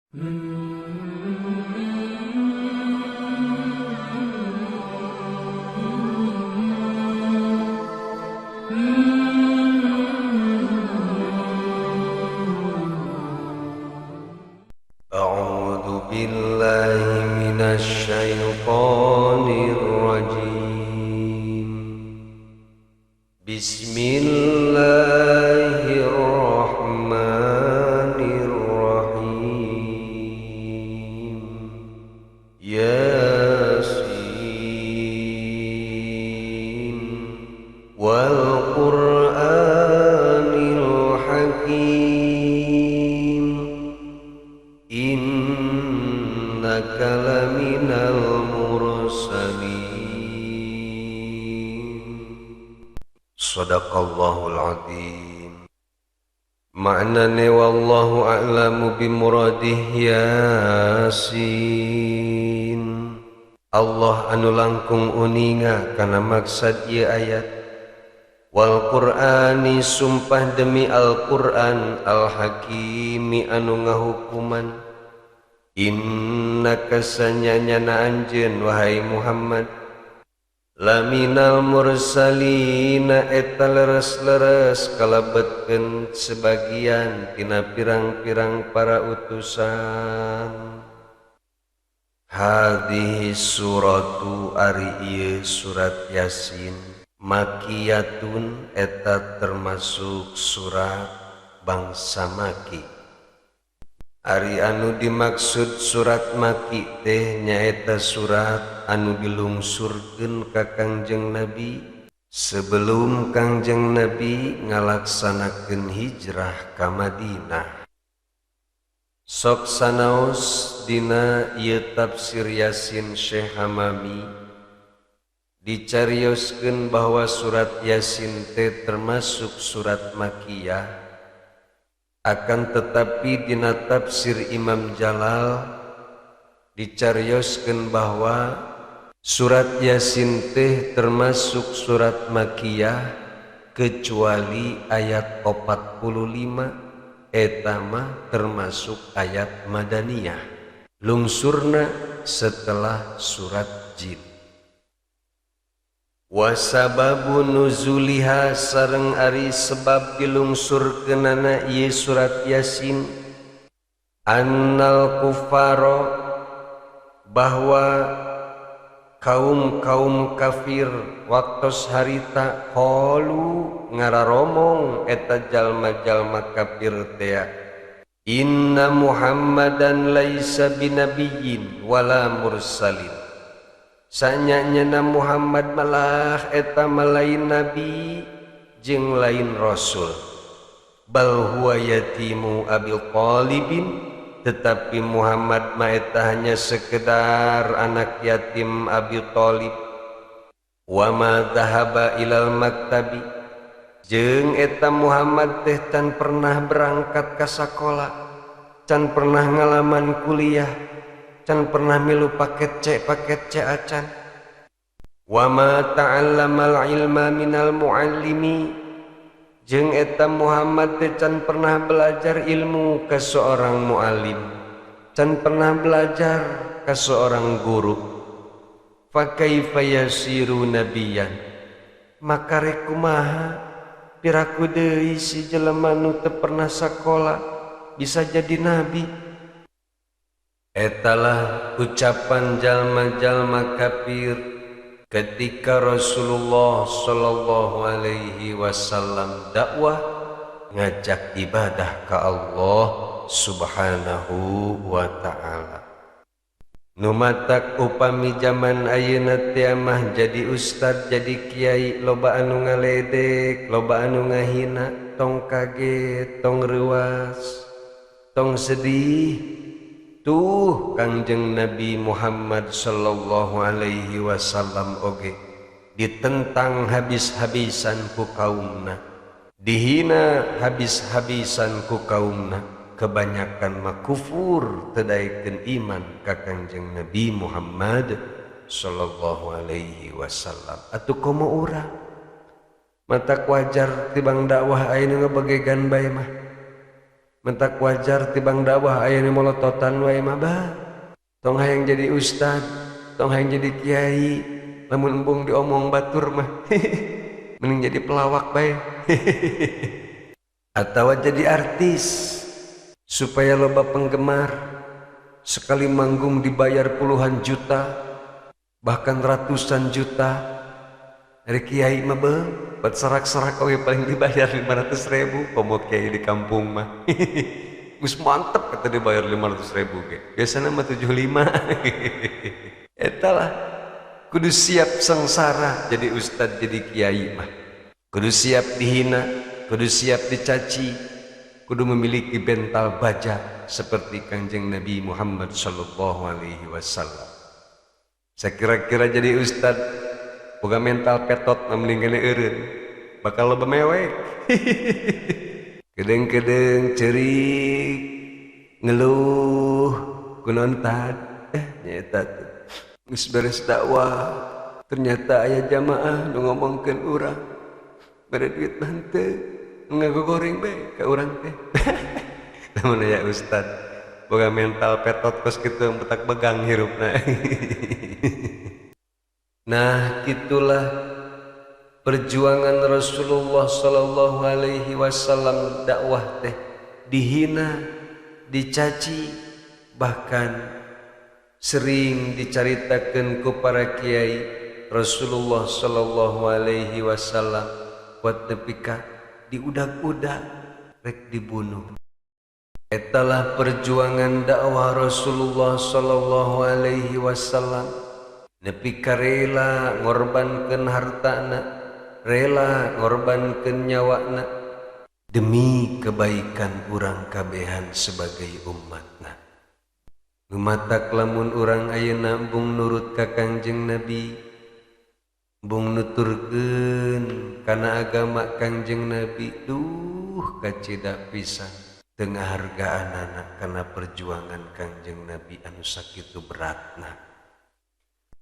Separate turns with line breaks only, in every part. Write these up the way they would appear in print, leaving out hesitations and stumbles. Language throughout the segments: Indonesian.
A'udzu billahi minasy syaithanir rajim. Bismillahirrahmanirrahim. Yasin wal Qur'anil Hakim. Innaka laminal mursalin. Shadaqallahul azim. Ma'nane wallahu a'lamu bimuradih. Yasin, Allah anu langkung uninga kana maksad ieu ayat. Wal Qur'ani sumpah demi Al-Qur'an Al-Hakimi anu ngahukuman. Innaka sanyanyana anjeun wahai Muhammad laminal mursalina eta leres-leres kalebetkeun sebagian tina pirang-pirang para utusan. Hadhihi suratu ari ieu surat Yasin makiyatun eta termasuk surat bangsa Maki. Ari anu dimaksud surat Maki teh nyaeta surat anu dilungsurkeun ka Kangjeng Nabi sebelum Kangjeng Nabi ngalaksanakeun hijrah ka Madinah. Sok sanaos dina ieu tafsir Yasin Syekh Hamami dicarioskeun bahwa surat Yasin teh termasuk surat Makiyah. Akan tetapi dina tafsir Imam Jalal dicarioskeun bahwa surat Yasin teh termasuk surat Makiyah kecuali ayat 45 eta mah termasuk ayat Madaniyah lungsurna setelah surat Jin. Wasababu nuzuliha sareng ari sebab dilungsurkeunana ieu surat Yasin annal kufaro bahwa kaum kafir waktos harita qalu ngararomong eta jalma-jalma kafir teh inna Muhammadan laisa binabiyyin wala mursalin. Sanyanyana Muhammad malah eta malain nabi jeung lain rasul. Bal huwa yatimu Abil Thalibin, tetapi Muhammad mah eta hanya sekedar anak yatim Abi Thalib. Wa ma dhahaba ilal maktabi, jeung eta Muhammad teh can pernah berangkat ka sakola, can pernah ngalaman kuliah, can pernah milu paket C acan. Wa ma ta'allamal ilma minal muallimi, jeung eta Muhammad teh can pernah belajar ilmu ka seorang muallim, can pernah belajar ka seorang guru. Fa kaifa yasiru nabiyyan, maka rek kumaha piraku deui si jelema nu teu pernah sakola bisa jadi nabi. Etalah ucapan jalma-jalma kafir ketika Rasulullah sallallahu alaihi wasallam dakwah ngajak ibadah ka Allah subhanahu wa ta'ala. Numatak upami zaman ayeuna teh mah jadi ustad jadi kiai loba anu ngaledek, loba anu ngahina, tong kaget, tong reuas, tong sedih. Tuh Kangjeng Nabi Muhammad sallallahu alaihi wasallam oge ditentang habis-habisan ku kaumna, dihina habis-habisan ku kaumna, kebanyakan mah kufur teu daekeun iman ka Kangjeng Nabi Muhammad sallallahu alaihi wasallam. Atuh komo urang matak wajar tibang dakwah ayeuna ngabegegan bae mah. mentak wajar tibang dakwah aya nu molototan wae mah bah. Tong hayang jadi ustad, tong hayang jadi kiai, lamun embung diomong batur mah mending jadi pelawak bae. Atawa jadi artis supaya loba penggemar, sekali manggung dibayar puluhan juta bahkan ratusan juta. Dari kiai mah beuh buat serak-serak oge paling dibayar 500.000 komo kiai di kampung mah. Gus mantep kata dibayar 500.000 ge. Biasana mah 75. Eta lah kudu siap sengsara jadi ustad jadi kiai mah. Kudu siap dihina, kudu siap dicaci, kudu memiliki bental baja seperti Kanjeng Nabi Muhammad sallallahu alaihi wasallam. Saya kira-kira jadi ustad boga mental petot mending kene eureun bakal loba mewek. Kedeng-kedeng cerik ngeluh kunaon tad nyaeta teh geus beres dakwah ternyata aya jamaah nu ngomongkeun urang bade duit mah henteu ngagogoreng bae ka urang teh. Namun aya ustad boga mental petot kos kitu betak begang hirupna. Nah, gitulah perjuangan Rasulullah sallallahu alaihi wasallam dakwah teh dihina, dicaci, bahkan sering dicaritakeun ku para kiai Rasulullah sallallahu alaihi wasallam buat nepika diudak-udak rek dibunuh. Etalah perjuangan dakwah Rasulullah sallallahu alaihi wasallam. Nepi ka rela ngorbankeun hartana, rela ngorbankeun nyawana demi kebaikan urang kabehan sebagai umatna. Lumatak lamun urang ayeuna embung nurut ka Kangjeng Nabi, embung nuturkeun kana agama Kangjeng Nabi, duh kacida pisan teu ngahargaanana kana perjuangan Kangjeng Nabi anu sakitu beratna.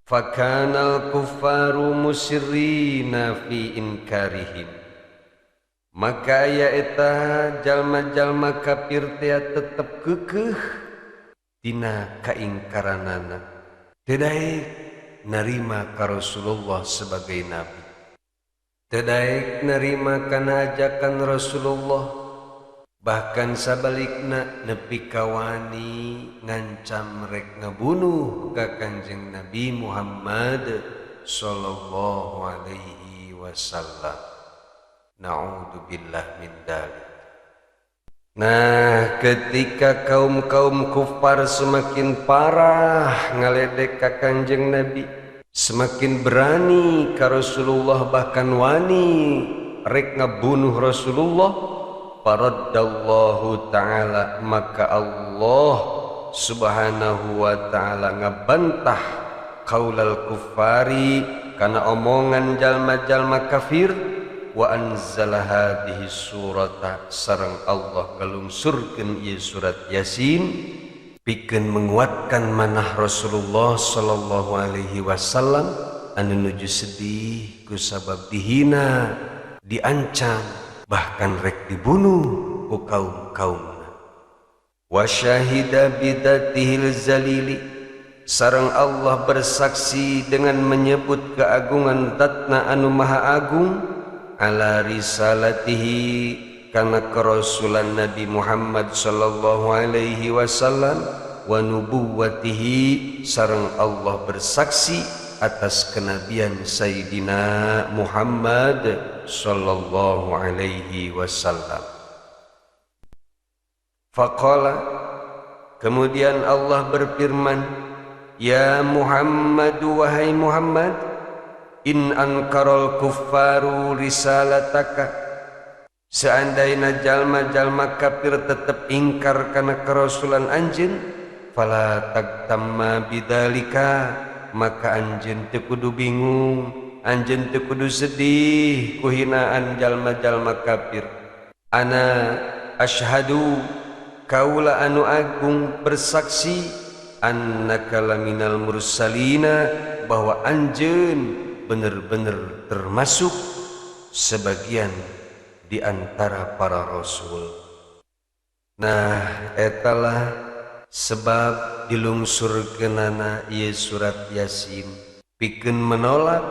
Fakanal kuffaru musirrina fi inkarihim, maka aya eta jalma-jalma kafir teh tetep keukeuh dina kaingkaranana, teu daek narima ka Rasulullah sebagai nabi, teu daek narima kana ajakan Rasulullah, bahkan sabalikna nepi ka wani ngancam rek ngabunuh ka Kanjeng Nabi Muhammad sallallahu alaihi wasallam. Na'udzubillah min dzalik. Nah, ketika kaum-kaum kufar semakin parah ngaledek ka Kanjeng Nabi, semakin berani ka Rasulullah bahkan wani rek ngabunuh Rasulullah, faraddallahu ta'ala, maka Allah subhanahu wa ta'ala ngabantah qaulal kuffari kana omongan jalma-jalma kafir, wa anzala hadhihi surata, sareng Allah galungsurkeun ieu surat Yasin pikeun menguatkan manah Rasulullah sallallahu alaihi wasallam anu nuju sedih ku sabab dihina, diancam, bahkan rek dibunuh ku kaum-kaumna. Wa syahida bidatihil zalili, sareng Allah bersaksi dengan menyebut keagungan zatna anu maha agung, ala risalatihi, kana kerasulan Nabi Muhammad sallallahu alaihi wasallam, wa nubuwwatihi, sareng Allah bersaksi atas kenabian Sayyidina Muhammad sallallahu alaihi wasallam. Faqala, kemudian Allah berfirman, ya Muhammad, wahai Muhammad, in ankarol kuffaru risalataka, seandainya jalma-jalma kafir tetap ingkar kana kerasulan anjeun, fala tagtamma bidzalika, maka anjeun teu kudu bingung, anjeun teu kudu sedih ku hinaan jalma-jalma kafir. Ana asyhadu, kaula anu agung bersaksi, annaka laminal mursalina, bahwa anjeun benar-benar termasuk sebagian di antara para rasul. Nah etalah sebab dilungsurkeunana ieu surat Yasin pikeun menolak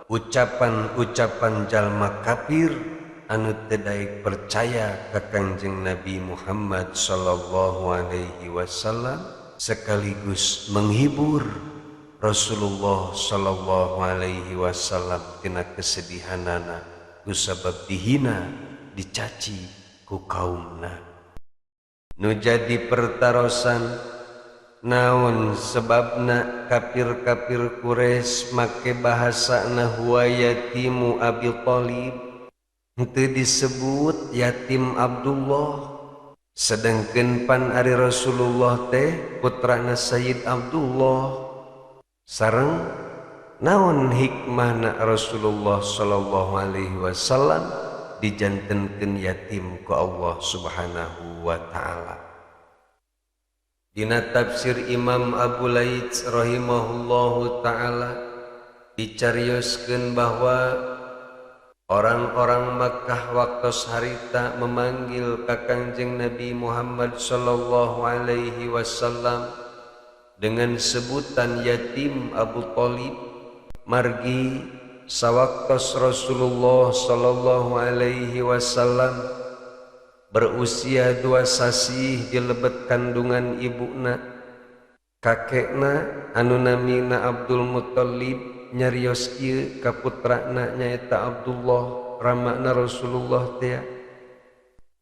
ucapan-ucapan jalma kafir anu teu daek percaya ka Kangjeng Nabi Muhammad sallallahu alaihi wasallam sekaligus menghibur Rasulullah sallallahu alaihi wasallam tina kesedihanana kusabab dihina dicaci ku kaumna. Nu jadi pertarosan naon sebabna kafir-kafir Quraisy make bahasana huwa yatimu Abi Thalib henteu disebut yatim Abdullah sedangkeun pan ari Rasulullah teh putrana Sayyid Abdullah sareng naon hikmahna Rasulullah sallallahu alaihi wasallam dijantenkeun yatim ku Allah subhanahu wa ta'ala. Dina tafsir Imam Abu Laits rahimahullahu ta'ala dicarioskeun bahwa orang-orang Makkah waktos harita memanggil ka Kangjeng Nabi Muhammad sallallahu alaihi wasallam dengan sebutan yatim Abu Thalib margi sawaktos Rasulullah sallallahu alaihi wasallam berusia 2 sasih di lebet kandungan ibuna kakekna anu namina Abdul Muthalib nyarios ieu ka putrana nyaeta Abdullah ramana Rasulullah teh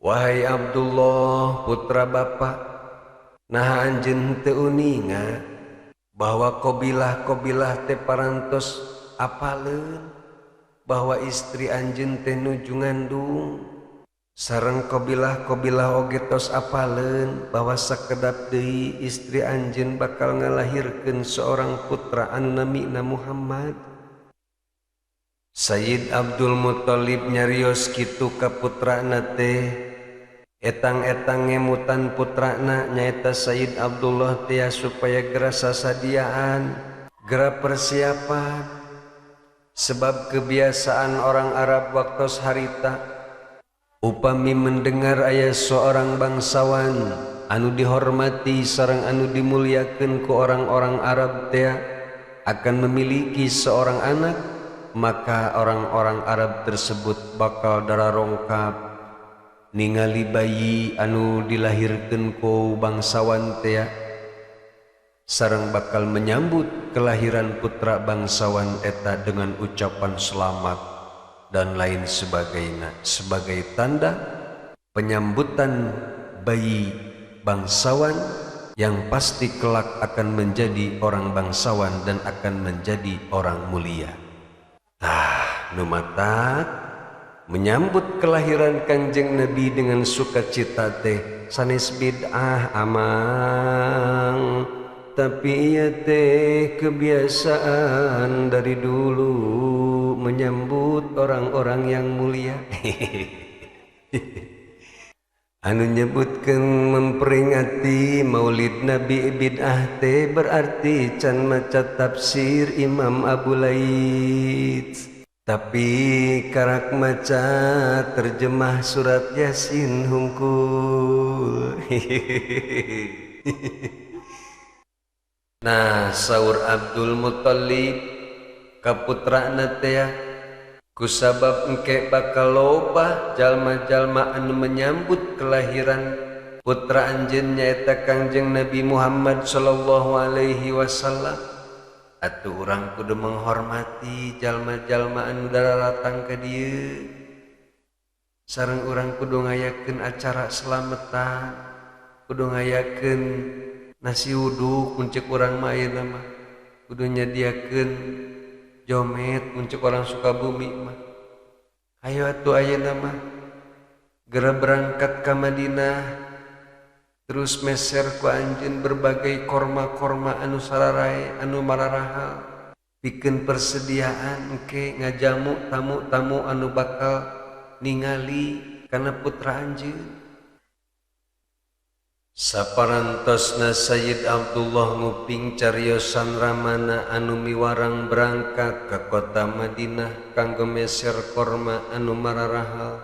wahai Abdullah putra bapa nah anjeun teu uninga bahwa qabilah-qabilah teh parantos apaleun bahwa istri anjeun teh nuju ngandung sareng qabilah-qabilah oge tos apaleun bahwa sakedap deui istri anjeun bakal ngalahirkeun seorang putra anu namina Muhammad. Sayyid Abdul Muthalib nyarios kitu ka putrana teh etang-etang ngemutan putrana nyaeta Sayyid Abdullah teh supaya gera sasadiaan gera persiapan sebab kebiasaan orang Arab waktos harita upami mendengar aya seorang bangsawan anu dihormati sareng anu dimuliakeun ku orang-orang Arab teh akan memiliki seorang anak maka orang-orang Arab tersebut bakal dararongkap ningali bayi anu dilahirkeun ku bangsawan teh sareng bakal menyambut kelahiran putra bangsawan eta dengan ucapan selamat dan lain sebagainya sebagai tanda penyambutan bayi bangsawan yang pasti kelak akan menjadi orang bangsawan dan akan menjadi orang mulia. Numatak menyambut kelahiran Kangjeng Nabi dengan sukacita teh sanes bid'ah amang tapi ieu teh kebiasaan dari dulu menyambut orang-orang yang mulia. Anu nyebutkeun memperingati Maulid Nabi bid'ah teh berarti can maca tafsir Imam Abu Laits tapi karak maca terjemah surat Yasin hungkul. Nah saur Abdul Muthalib kaputrana teh kusabab engke bakal loba jalma-jalma anu menyambut kelahiran putra anjeun nyaeta Kangjeng Nabi Muhammad sallallahu alaihi wasallam atuh urang kudu menghormati jalma-jalma anu dararatang ka dieu sareng urang kudu ngayakeun acara slametan kudu ngayakeun nasi uduk muncik urang mah ayeuna mah kudu nyadiakeun jomet muncik orang Sukabumi mah ayo atuh ayeuna mah gera berangkat ka Madinah terus meser ku anjeun berbagai korma-korma anu sararae anu mararahal pikeun persediaan engke ngajamu tamu-tamu anu bakal ningali kana putra anjeun. Saparantosna Sayyid Abdullah nguping cariosan ramana anu miwarang berangkat ka kota Madinah kanggo meser korma anu mararahal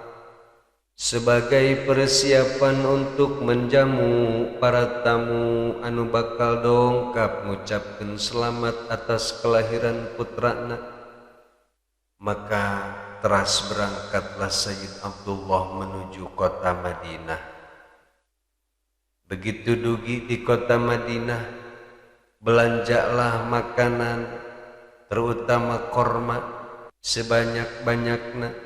sebagai persiapan untuk menjamu para tamu anu bakal dongkap ngucapkeun selamat atas kelahiran putrana. Maka teras berangkatlah Sayyid Abdullah menuju kota Madinah. Begitu dugi di kota Madinah, belanjalah makanan terutama korma sebanyak-banyakna.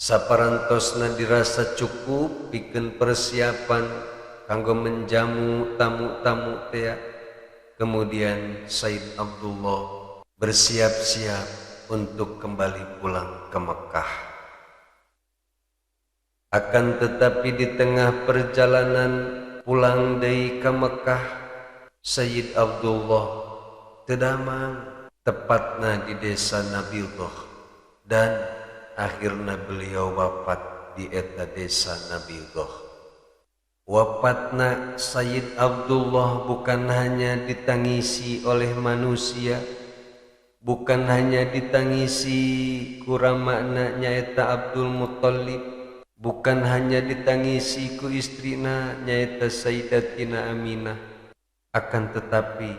Saparantosna dirasa cukup pikeun persiapan kanggo menjamu tamu-tamu teh. Kemudian Sayyid Abdullah bersiap-siap untuk kembali pulang ke Mekah. Akan tetapi di tengah perjalanan pulang dari ke Mekah, Sayyid Abdullah tedamang tepatna di desa Nabilah, dan akhirna beliau wafat di eta desa Nabilah. Wafatna Sayyid Abdullah bukan hanya ditangisi oleh manusia, bukan hanya ditangisi ku ramakna nyaeta Abdul Muttalib, bukan hanya ditangisi ku istrina nyaeta Sayyidatina Aminah, akan tetapi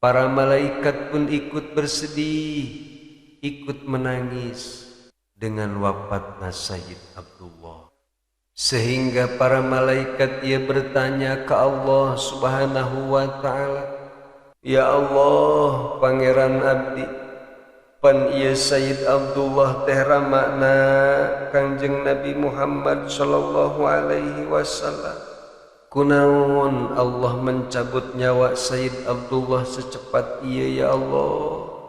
para malaikat pun ikut bersedih, ikut menangis dengan wafatnya Sayyid Abdullah. Sehingga para malaikat ia bertanya ke Allah Subhanahu wa ta'ala, "Ya Allah, Pangeran Abdi, pan ieu Sayyid Abdullah teh ramakna Kangjeng Nabi Muhammad sallallahu alaihi wasallam. Kunaon Allah mencabut nyawa Sayyid Abdullah secepat ieu ya Allah?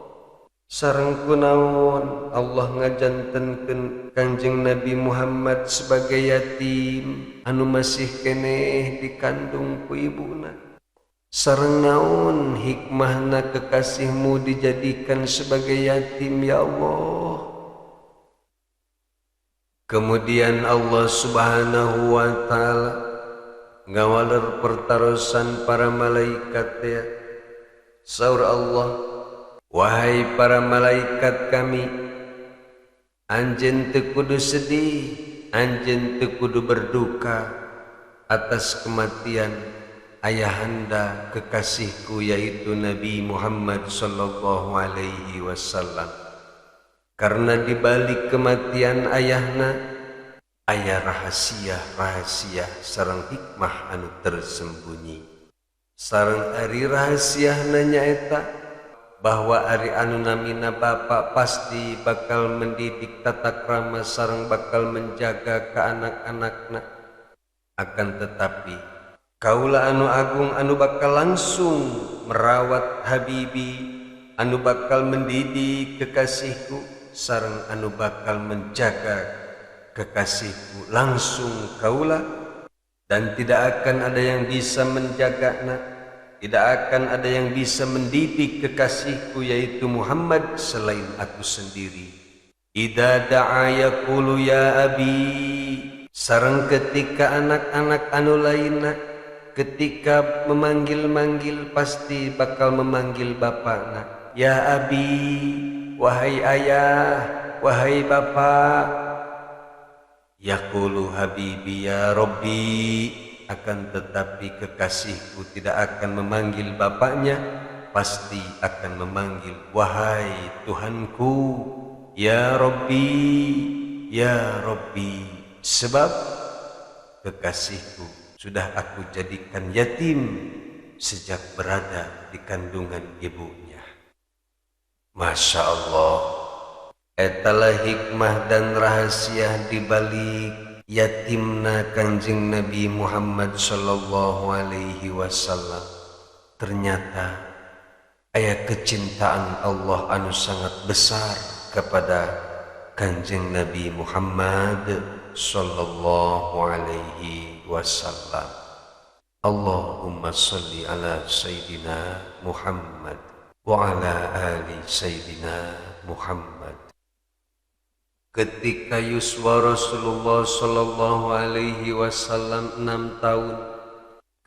Sareng kunaon Allah ngajantenkeun Kangjeng Nabi Muhammad sebagai yatim anu masih keneh dikandung ku ibuna? Sareng naon hikmahna kekasihmu dijadikan sebagai yatim ya Allah?" Kemudian Allah Subhanahu wa ta'ala ngawaler pertarosan para malaikat ya. Saur Allah, "Wahai para malaikat kami, anjeun teu kudu sedih, anjeun teu kudu berduka atas kematian ayahanda kekasihku yaitu Nabi Muhammad sallallahu alaihi wasallam. Karena di balik kematian ayahna aya rahasia-rahasia sareng hikmah anu tersembunyi. Sareng ari rahasiana nyaeta bahwa ari anu namina bapa pasti bakal mendidik tata krama sareng bakal menjaga ke anak-anakna. Akan tetapi kaula anu agung anu bakal langsung merawat habibi, anu bakal mendidik kekasihku sareng anu bakal menjaga kekasihku langsung kaula, dan tidak akan ada yang bisa menjagana, tidak akan ada yang bisa mendidik kekasihku yaitu Muhammad selain aku sendiri. Idza da'a yaqulu ya abi, sareng ketika anak-anak anu lainna ketika memanggil-manggil pasti bakal memanggil bapakna, ya abi, wahai ayah, wahai bapak. Yaqulu habibi ya Rabbi, akan tetapi kekasihku tidak akan memanggil bapaknya, pasti akan memanggil wahai Tuhanku, ya Rabbi, ya Rabbi. Sebab kekasihku sudah aku jadikan yatim sejak berada di kandungan ibunya. Masya Allah, etalah hikmah dan rahasia dibalik yatimna Kanjeng Nabi Muhammad sallallahu alaihi wasallam. Ternyata aya kecintaan Allah anu sangat besar kepada Kanjeng Nabi Muhammad sallallahu alaihi wasallam. Allahumma salli ala Sayyidina Muhammad wa ala ali Sayyidina Muhammad. Ketika yuswa Rasulullah sallallahu alaihi wasallam 6 tahun,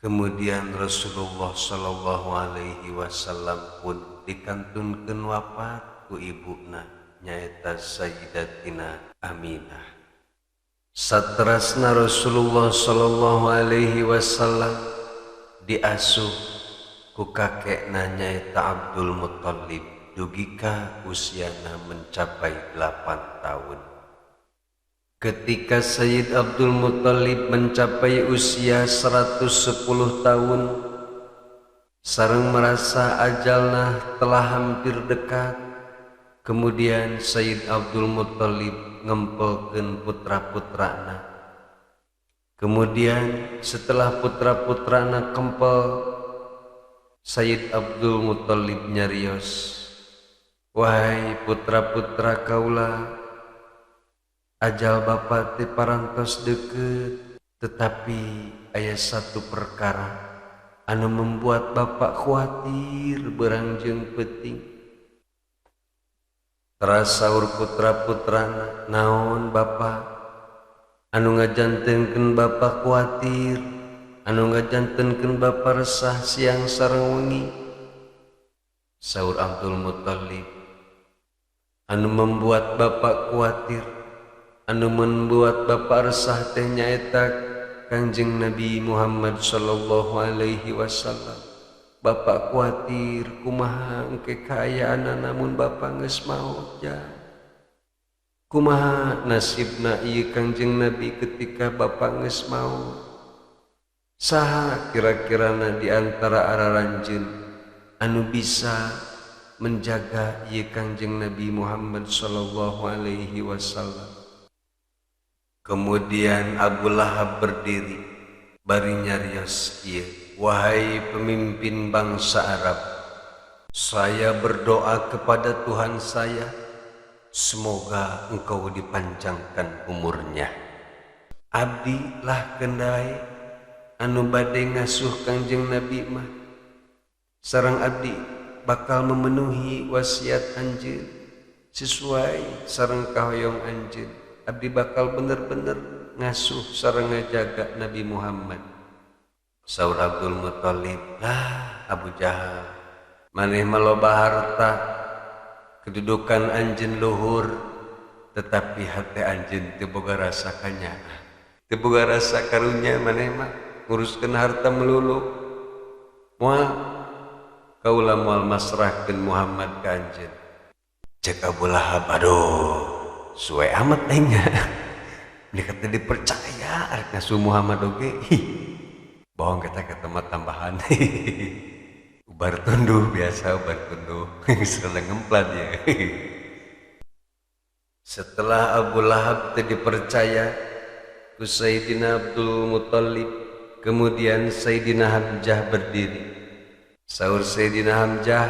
kemudian Rasulullah sallallahu alaihi wasallam pun dikantunkeun wafat ku ibuna nyaeta Sayyidatina Aminah. Satrasna Rasulullah sallallahu alaihi wasallam diasuh ku kakekna nyaeta Abdul Muthalib dugika usiana mencapai 8 tahun. Ketika Sayyid Abdul Muthalib mencapai usia 110 tahun, sareng merasa ajalna telah hampir dekat, kemudian Sayyid Abdul Muthalib ngempelkeun putra-putrana. Kemudian setelah putra-putrana kempel, Sayyid Abdul Muthalib nyarios, "Wahai putra-putra kaula, ajal bapa teh parantos deukeut, tetapi aya satu perkara anu membuat bapak khawatir berangjung peuting." Terasaur putra-putrana, "Naon bapa anu ngajantenkeun bapa khawatir, anu ngajantenkeun bapa resah siang sareng wengi?" Saur Abdul Muthalib, "Anu membuat bapak khawatir, anu membuat bapak resah teh nyaeta Kangjeng Nabi Muhammad sallallahu alaihi wasallam. Bapak khawatir kumaha engke kaayaan namun bapak geus maot ja. Kumaha nasibna ieu Kangjeng Nabi ketika bapak geus maot? Saha kira-kirana di antara araranjeun anu bisa menjaga ieu Kangjeng Nabi Muhammad sallallahu alaihi wasallam?" Kemudian Abu Lahab berdiri bari nyarios ieu, "Wahai pemimpin bangsa Arab, saya berdoa kepada Tuhan saya, semoga engkau dipanjangkan umurnya. Abdi lah kendai anu bade ngasuh Kangjeng Nabi mah, sareng abdi bakal memenuhi wasiat anjeun sesuai sareng kahoyong anjeun. Abdi bakal bener-bener ngasuh sareng ngajaga Nabi Muhammad." Saur Abdul Muthalib, "Lah Abu Jahal, maneh mah loba harta, kedudukan anjeun luhur, tetapi hate anjeun teu boga rasa kanyaah, teu boga rasa karunya maneh mah nguruskeun harta melulu. Moal kaula moal masrahkeun Muhammad ka anjeun." Cek Abu Lahab, "Aduh, suwe amat aing ini kata dipercaya arek ngasuh Muhammad oge. Bohong kata-kata mah tambahan." Ubar tunduh biasa, ubar tunduh sering ngemplat ya. Setelah Abu Lahab teh dipercaya ku Sayyidina Abdul Muthalib, kemudian Sayyidina Hamzah berdiri. Saur Sayyidina Hamzah,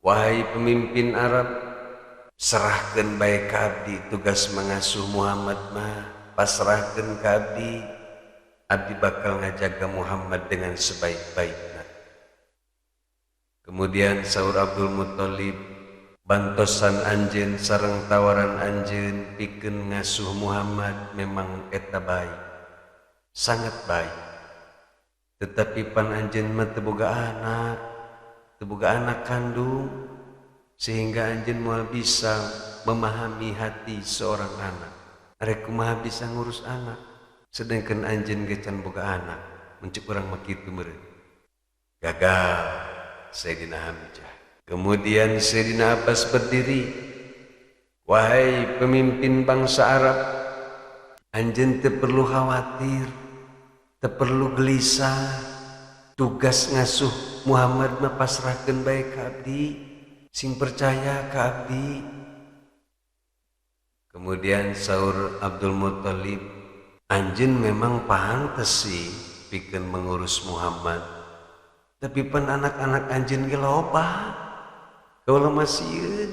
"Wahai pemimpin Arab, serahkeun bae ka abdi tugas mengasuh Muhammad mah, pasrahkeun ka abdi. Abdi bakal ngajaga Muhammad dengan sebaik-baiknya." Kemudian saur Abdul Muthalib, "Bantosan anjeun sareng tawaran anjeun pikeun ngasuh Muhammad memang eta baik, sangat baik. Tetapi pan anjeun mah teu boga anak kandung, sehingga anjeun moal bisa memahami hati seorang anak. Arek kumaha bisa ngurus anak, sedangkan anjeun ge can boga anak, mencek urang mah kitu meureun." Gagal Sayyidina Hamzah. Kemudian Sayyidina Abbas berdiri, "Wahai pemimpin bangsa Arab, anjeun teu perlu khawatir, teu perlu gelisah. Tugas ngasuh Muhammad mah pasrahkeun bae ka abdi, sing percaya ka abdi." Kemudian saur Abdul Muthalib, "Anjeun memang pantes sih pikeun mengurus Muhammad, tapi pan anak-anak anjeun ge loba. Kaula mah sieun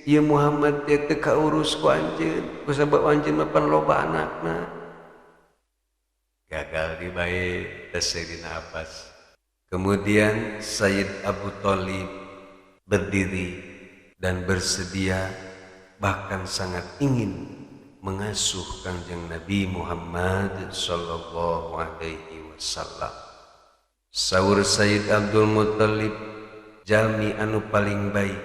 ieu Muhammad teh teu kaurus ku anjeun, kusabab anjeun mah pan loba anakna." Gagal di bae Sayyidina Abbas. Kemudian Sayyid Abu Thalib berdiri dan bersedia, bahkan sangat ingin mengasuh Kangjeng Nabi Muhammad sallallahu alaihi wasallam. Saur Sayyid Abdul Muthalib, "Jalmi anu paling baik,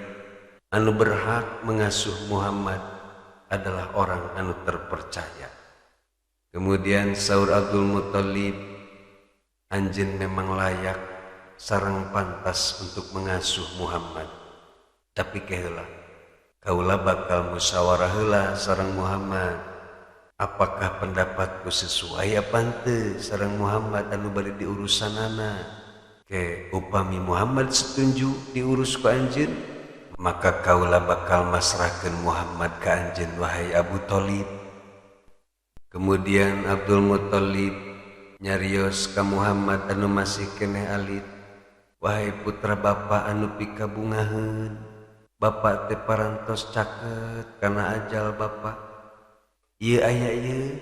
anu berhak mengasuh Muhammad adalah orang anu terpercaya. Kemudian saur Abdul Muthalib, anjeun memang layak sareng pantas untuk mengasuh Muhammad. Tapi keheula kaula bakal musyawarah heula sareng Muhammad. Apakah pendapatku sesuai apa henteu sareng Muhammad anu bari diurusanana? Ke upami Muhammad setunju diurus ku anjeun, maka kaula bakal masrahkeun Muhammad ka anjeun wahai Abu Thalib. Kemudian Abdul Muthalib nyarios ka Muhammad anu masih keneh alit, wahai putra bapa anu pikabungaheun, bapa teh parantos caket kana ajal bapa. Ieu aya ieu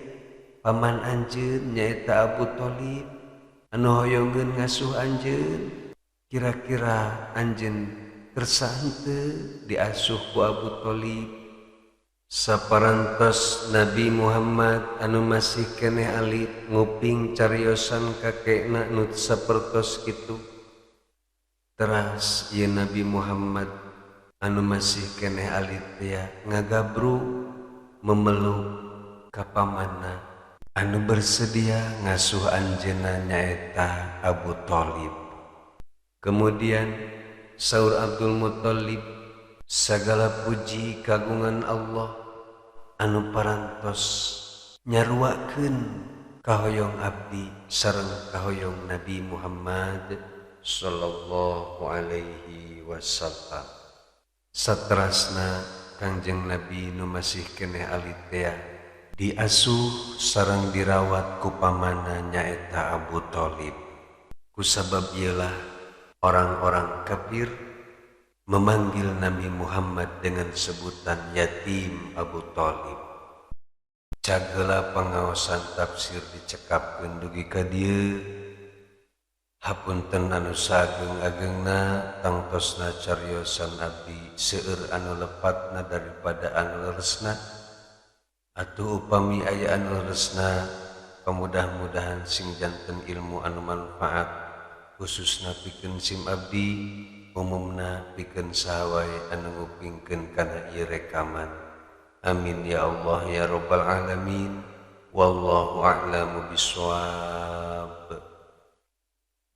paman anjeun nyaeta Abu Thalib anu hoyongkeun ngasuh anjeun. Kira-kira anjeun kersa henteu diasuh ku Abu Thalib? Saparantos Nabi Muhammad anu masih keneh alit nguping cariosan kakekna nu sapertos kitu. Teras ieu Nabi Muhammad anu masih keneh alit teh ngagabru memeluk ka pamanna anu bersedia ngasuh anjeunna nyaeta Abu Thalib. Kemudian saur Abdul Muthalib, sagala puji kagungan Allah anu parantos nyaruakeun kahoyong abdi sareng kahoyong Nabi Muhammad sallallahu alaihi wasallam. Saterasna Kangjeng Nabi nu masih keneh alit teh diasuh sareng dirawat ku pamanna nyaeta Abu Thalib. Kusabab ieulah orang-orang kafir memanggil Nabi Muhammad dengan sebutan yatim Abu Thalib. Cageula pangaosan tafsir dicekapkeun dugi ka dieu. Hapunten anu sageng ageungna tangtosna cariosan abdi seueur anu lepatna daripada anu leresna. Atuh upami aya anu leresna, pamudah-mudahan sing janten ilmu anu manfaat, khususna pikeun sim abdi, umumna pikeun saha wae anu ngupingkeun kana ieu rekaman. Amin ya Allah ya rabbal alamin. Wallahu a'lamu bishawab.